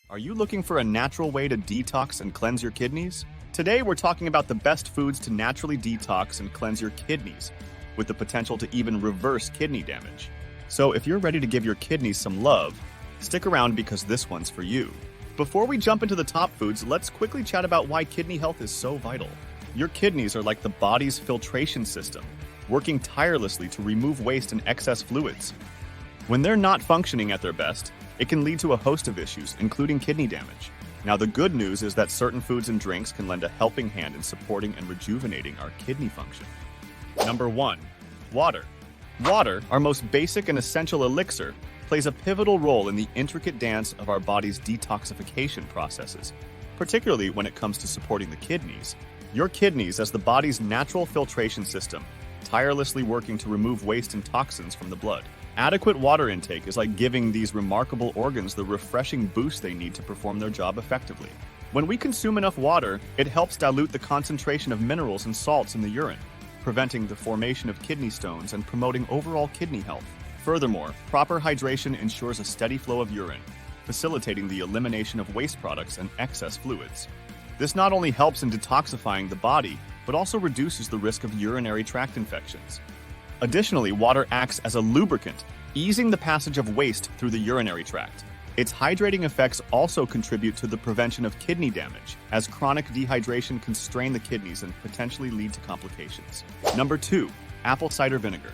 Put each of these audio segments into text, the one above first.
Are you looking for a natural way to detox and cleanse your kidneys? Today, we're talking about the best foods to naturally detox and cleanse your kidneys, with the potential to even reverse kidney damage. So, if you're ready to give your kidneys some love, stick around because this one's for you. Before we jump into the top foods, let's quickly chat about why kidney health is so vital. Your kidneys are like the body's filtration system, working tirelessly to remove waste and excess fluids. When they're not functioning at their best, it can lead to a host of issues, including kidney damage. Now, the good news is that certain foods and drinks can lend a helping hand in supporting and rejuvenating our kidney function. Number 1. Water. Water, our most basic and essential elixir, plays a pivotal role in the intricate dance of our body's detoxification processes, particularly when it comes to supporting the kidneys. Your kidneys, as the body's natural filtration system, tirelessly working to remove waste and toxins from the blood. Adequate water intake is like giving these remarkable organs the refreshing boost they need to perform their job effectively. When we consume enough water, it helps dilute the concentration of minerals and salts in the urine, preventing the formation of kidney stones and promoting overall kidney health. Furthermore, proper hydration ensures a steady flow of urine, facilitating the elimination of waste products and excess fluids. This not only helps in detoxifying the body, but also reduces the risk of urinary tract infections. Additionally, water acts as a lubricant, easing the passage of waste through the urinary tract. Its hydrating effects also contribute to the prevention of kidney damage, as chronic dehydration can strain the kidneys and potentially lead to complications. Number 2. Apple cider vinegar.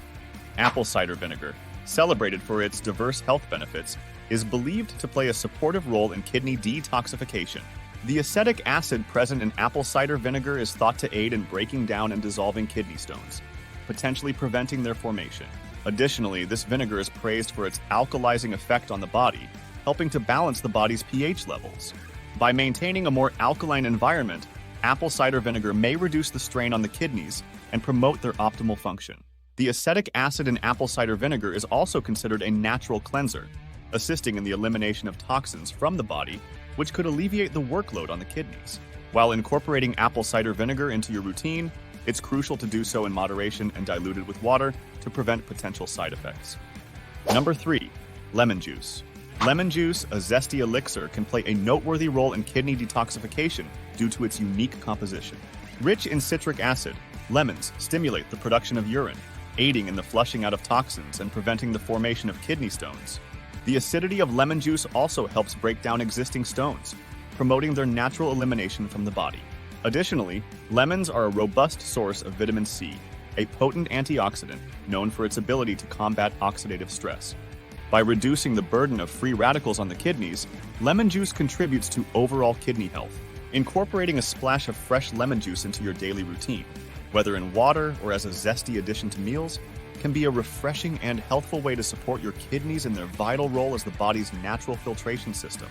Apple cider vinegar, celebrated for its diverse health benefits, is believed to play a supportive role in kidney detoxification. The acetic acid present in apple cider vinegar is thought to aid in breaking down and dissolving kidney stones, potentially preventing their formation. Additionally, this vinegar is praised for its alkalizing effect on the body, helping to balance the body's pH levels. By maintaining a more alkaline environment, apple cider vinegar may reduce the strain on the kidneys and promote their optimal function. The acetic acid in apple cider vinegar is also considered a natural cleanser, assisting in the elimination of toxins from the body, which could alleviate the workload on the kidneys. While incorporating apple cider vinegar into your routine, it's crucial to do so in moderation and diluted with water to prevent potential side effects. Number 3. Lemon juice. Lemon juice, a zesty elixir, can play a noteworthy role in kidney detoxification due to its unique composition. Rich in citric acid, lemons stimulate the production of urine, aiding in the flushing out of toxins and preventing the formation of kidney stones. The acidity of lemon juice also helps break down existing stones, promoting their natural elimination from the body. Additionally, lemons are a robust source of vitamin C, a potent antioxidant known for its ability to combat oxidative stress. By reducing the burden of free radicals on the kidneys, lemon juice contributes to overall kidney health. Incorporating a splash of fresh lemon juice into your daily routine, whether in water or as a zesty addition to meals, can be a refreshing and healthful way to support your kidneys in their vital role as the body's natural filtration system.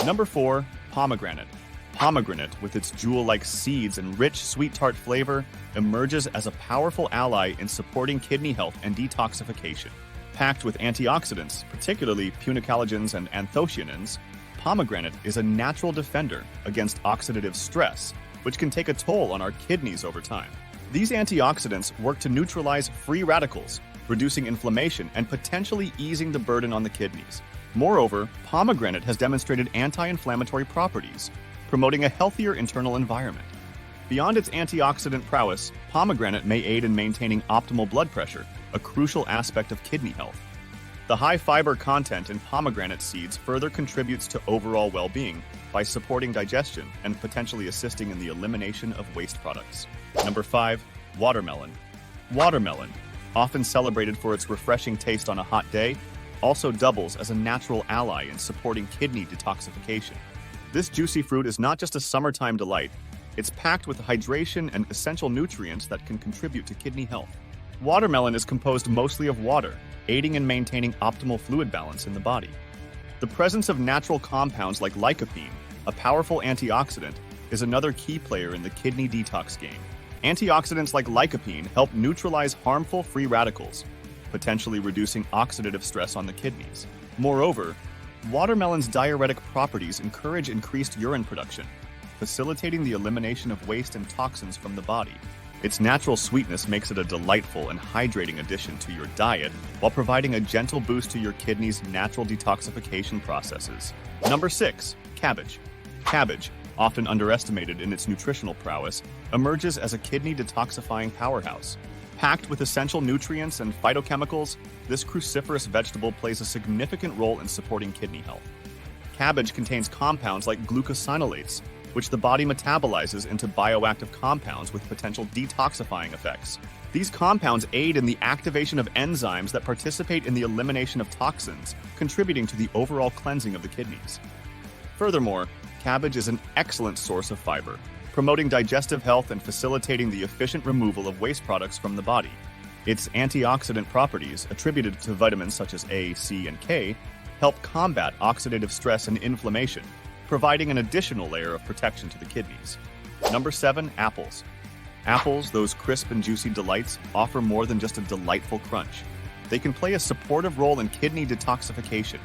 Number 4. Pomegranate. Pomegranate, with its jewel-like seeds and rich, sweet tart flavor, emerges as a powerful ally in supporting kidney health and detoxification. Packed with antioxidants, particularly punicalagins and anthocyanins, pomegranate is a natural defender against oxidative stress, which can take a toll on our kidneys over time. These antioxidants work to neutralize free radicals, reducing inflammation and potentially easing the burden on the kidneys. Moreover, pomegranate has demonstrated anti-inflammatory properties, promoting a healthier internal environment. Beyond its antioxidant prowess, pomegranate may aid in maintaining optimal blood pressure, a crucial aspect of kidney health. The high fiber content in pomegranate seeds further contributes to overall well-being by supporting digestion and potentially assisting in the elimination of waste products. Number 5. Watermelon. Watermelon, often celebrated for its refreshing taste on a hot day, also doubles as a natural ally in supporting kidney detoxification. This juicy fruit is not just a summertime delight, it's packed with hydration and essential nutrients that can contribute to kidney health. Watermelon is composed mostly of water, aiding in maintaining optimal fluid balance in the body. The presence of natural compounds like lycopene, a powerful antioxidant, is another key player in the kidney detox game. Antioxidants like lycopene help neutralize harmful free radicals, potentially reducing oxidative stress on the kidneys. Moreover, watermelon's diuretic properties encourage increased urine production, facilitating the elimination of waste and toxins from the body. Its natural sweetness makes it a delightful and hydrating addition to your diet, while providing a gentle boost to your kidneys' natural detoxification processes. Number 6. Cabbage. Cabbage, often underestimated in its nutritional prowess, emerges as a kidney detoxifying powerhouse. Packed with essential nutrients and phytochemicals, this cruciferous vegetable plays a significant role in supporting kidney health. Cabbage contains compounds like glucosinolates, which the body metabolizes into bioactive compounds with potential detoxifying effects. These compounds aid in the activation of enzymes that participate in the elimination of toxins, contributing to the overall cleansing of the kidneys. Furthermore, cabbage is an excellent source of fiber, promoting digestive health and facilitating the efficient removal of waste products from the body. Its antioxidant properties, attributed to vitamins such as A, C, and K, help combat oxidative stress and inflammation, providing an additional layer of protection to the kidneys. Number 7, apples. Apples, those crisp and juicy delights, offer more than just a delightful crunch. They can play a supportive role in kidney detoxification.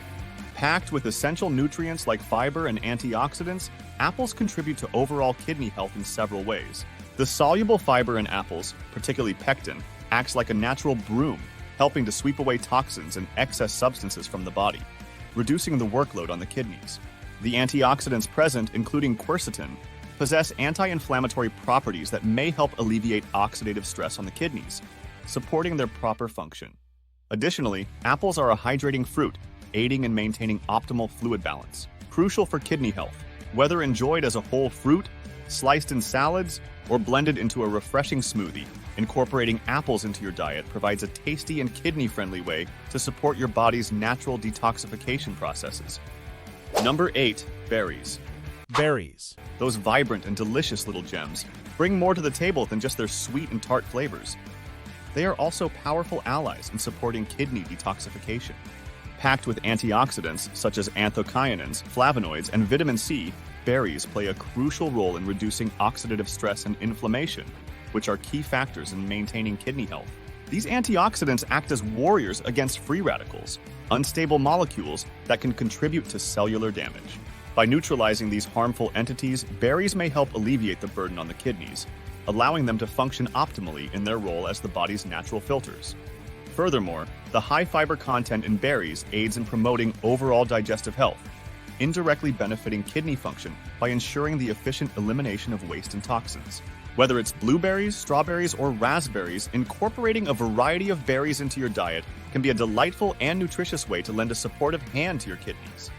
Packed with essential nutrients like fiber and antioxidants, apples contribute to overall kidney health in several ways. The soluble fiber in apples, particularly pectin, acts like a natural broom, helping to sweep away toxins and excess substances from the body, reducing the workload on the kidneys. The antioxidants present, including quercetin, possess anti-inflammatory properties that may help alleviate oxidative stress on the kidneys, supporting their proper function. Additionally, apples are a hydrating fruit, aiding in maintaining optimal fluid balance, crucial for kidney health. Whether enjoyed as a whole fruit, sliced in salads, or blended into a refreshing smoothie, incorporating apples into your diet provides a tasty and kidney-friendly way to support your body's natural detoxification processes. Number 8, berries. Berries. Those vibrant and delicious little gems bring more to the table than just their sweet and tart flavors. They are also powerful allies in supporting kidney detoxification. Packed with antioxidants such as anthocyanins, flavonoids, and vitamin C, berries play a crucial role in reducing oxidative stress and inflammation, which are key factors in maintaining kidney health. These antioxidants act as warriors against free radicals, unstable molecules that can contribute to cellular damage. By neutralizing these harmful entities, berries may help alleviate the burden on the kidneys, allowing them to function optimally in their role as the body's natural filters. Furthermore, the high fiber content in berries aids in promoting overall digestive health, indirectly benefiting kidney function by ensuring the efficient elimination of waste and toxins. Whether it's blueberries, strawberries, or raspberries, incorporating a variety of berries into your diet can be a delightful and nutritious way to lend a supportive hand to your kidneys.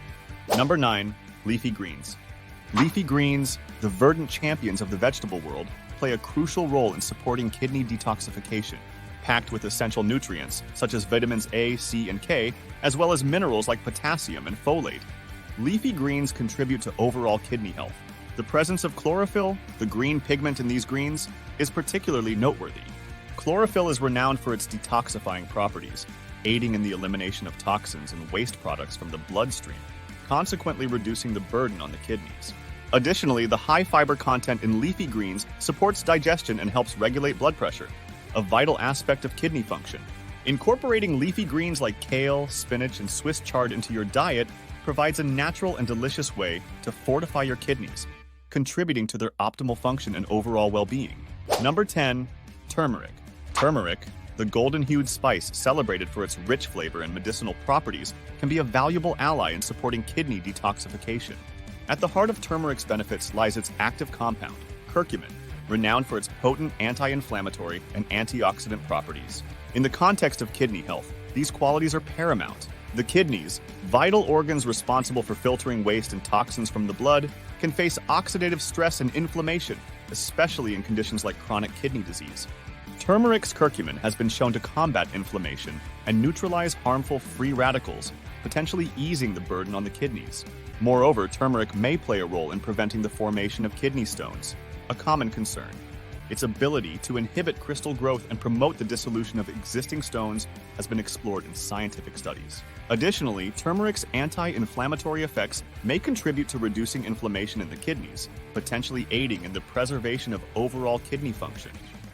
Number 9, leafy greens. Leafy greens, the verdant champions of the vegetable world, play a crucial role in supporting kidney detoxification. Packed with essential nutrients such as vitamins A, C, and K, as well as minerals like potassium and folate, leafy greens contribute to overall kidney health. The presence of chlorophyll, the green pigment in these greens, is particularly noteworthy. Chlorophyll is renowned for its detoxifying properties, aiding in the elimination of toxins and waste products from the bloodstream, consequently reducing the burden on the kidneys. Additionally, the high fiber content in leafy greens supports digestion and helps regulate blood pressure, a vital aspect of kidney function. Incorporating leafy greens like kale, spinach, and Swiss chard into your diet provides a natural and delicious way to fortify your kidneys, contributing to their optimal function and overall well-being. Number 10, turmeric. Turmeric, the golden-hued spice celebrated for its rich flavor and medicinal properties, can be a valuable ally in supporting kidney detoxification. At the heart of turmeric's benefits lies its active compound, curcumin, renowned for its potent anti-inflammatory and antioxidant properties. In the context of kidney health, these qualities are paramount. The kidneys, vital organs responsible for filtering waste and toxins from the blood, can face oxidative stress and inflammation, especially in conditions like chronic kidney disease. Turmeric's curcumin has been shown to combat inflammation and neutralize harmful free radicals, potentially easing the burden on the kidneys. Moreover, turmeric may play a role in preventing the formation of kidney stones, a common concern. Its ability to inhibit crystal growth and promote the dissolution of existing stones has been explored in scientific studies. Additionally, turmeric's anti-inflammatory effects may contribute to reducing inflammation in the kidneys, potentially aiding in the preservation of overall kidney function.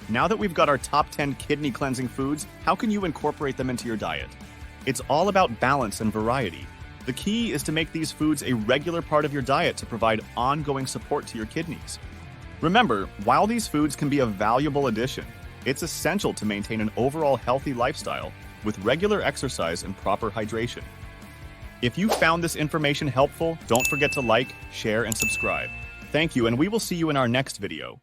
Now that we've got our top 10 kidney cleansing foods, how can you incorporate them into your diet? It's all about balance and variety. The key is to make these foods a regular part of your diet to provide ongoing support to your kidneys. Remember, while these foods can be a valuable addition, it's essential to maintain an overall healthy lifestyle with regular exercise and proper hydration. If you found this information helpful, don't forget to like, share, and subscribe. Thank you, and we will see you in our next video.